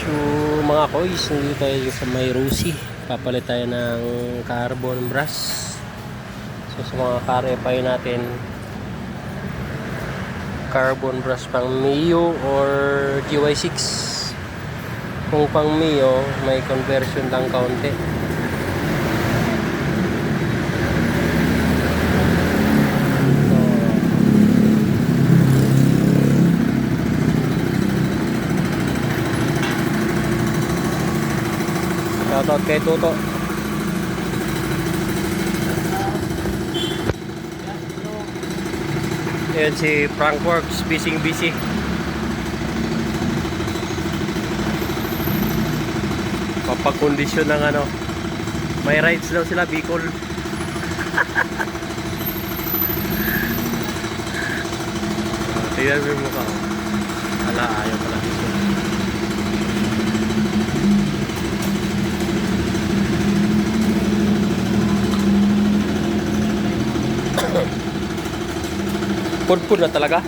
So mga koys, nandito tayo sa may Rusi. Papalit tayo ng carbon brush. So sa mga car-FI natin, carbon brush pang Mio or GY6. Kung pang Mio, may conversion lang kaunti. Shoutout kay Tuto. Ayan si Frank Works, busy. Papakondisyon ng ano. May rights daw sila, Bicol. Tingnan mo yung mukha. Ala, ayaw pala dito. Pud na talaga.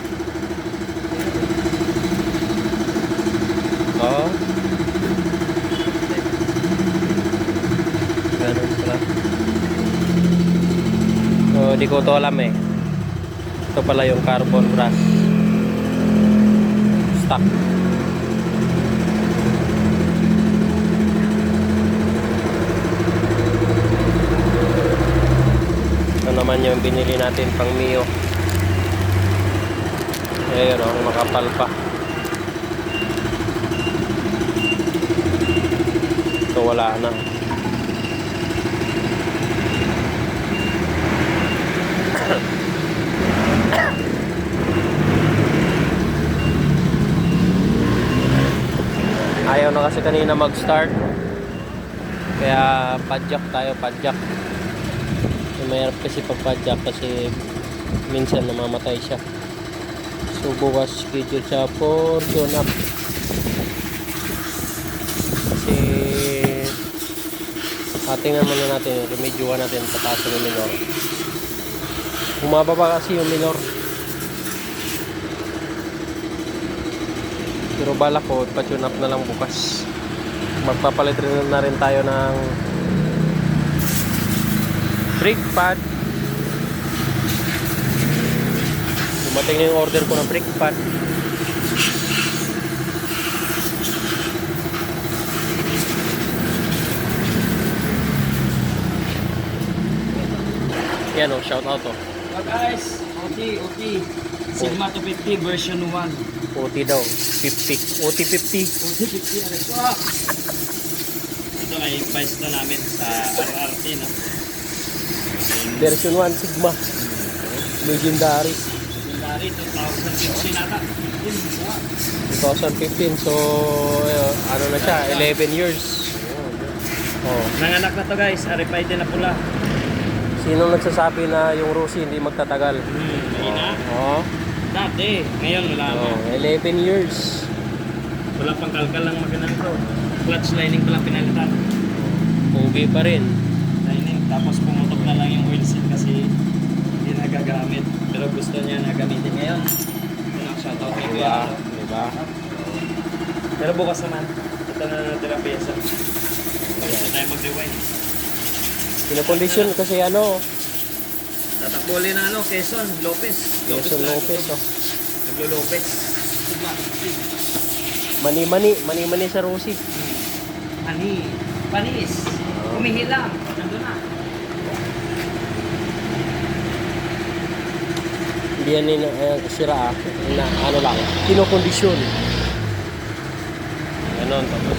Oo. Ganun pala. So, di ko to alam eh. Ito pala yung carbon brush. Stock. Ito naman yung binili natin pang Mio. Ayun o, makapal pa. Ito wala na. Ayaw na kasi kanina mag-start. Kaya padjak tayo, padjak. Mayroon kasi pag-padjak kasi minsan namamatay siya. So bukas schedule siya for tune up. Kasi tingnan muna natin, remedyohan natin pataas yung minor. Bumababa kasi yung minor. Pero balak ko, pa-tune up na lang bukas. Magpapalit rin na rin tayo ng brake pad. Dumating na yung order ko ng brake pad. Yan o, shout out o. So guys, OT Sigma 250 version 1. OT daw, 50. OT 50. OT 50 ito. Ito ay price na namin sa RRT, no? Version 1 Sigma. Legendary. Legendary 2015 nata. 2015. So, ano na siya, 11 years. Oh. Nanganak na to guys, RFID na pula. Sino nagsasabi na yung Rusi hindi magtatagal? Mahina. Oh. Dati, ngayon wala na. 11 years. Wala pang kalkal lang maganda to. Clutch lining pa lang pinalitan. Pogi pa rin. Lining, tapos pumutok na lang yung oil seal kasi hindi nagagamit. Pero gusto niya na gamitin ngayon. Ito na, shoutout kay Kuya. Diba? Pero bukas naman, ito na natin ang pyesa. Tapos na tayo mag-rewind. Pinakondisyon kasi ano, Tatakbuli na ano, Quezon, Lopez. Quezon Lopez. Oh. Naglo-Lopez. Mani-mani sa Rusi. Panis. Kumihilang. Nandun na. Hindi yan sira na ano lang, kinokondisyon. Ganon, tapos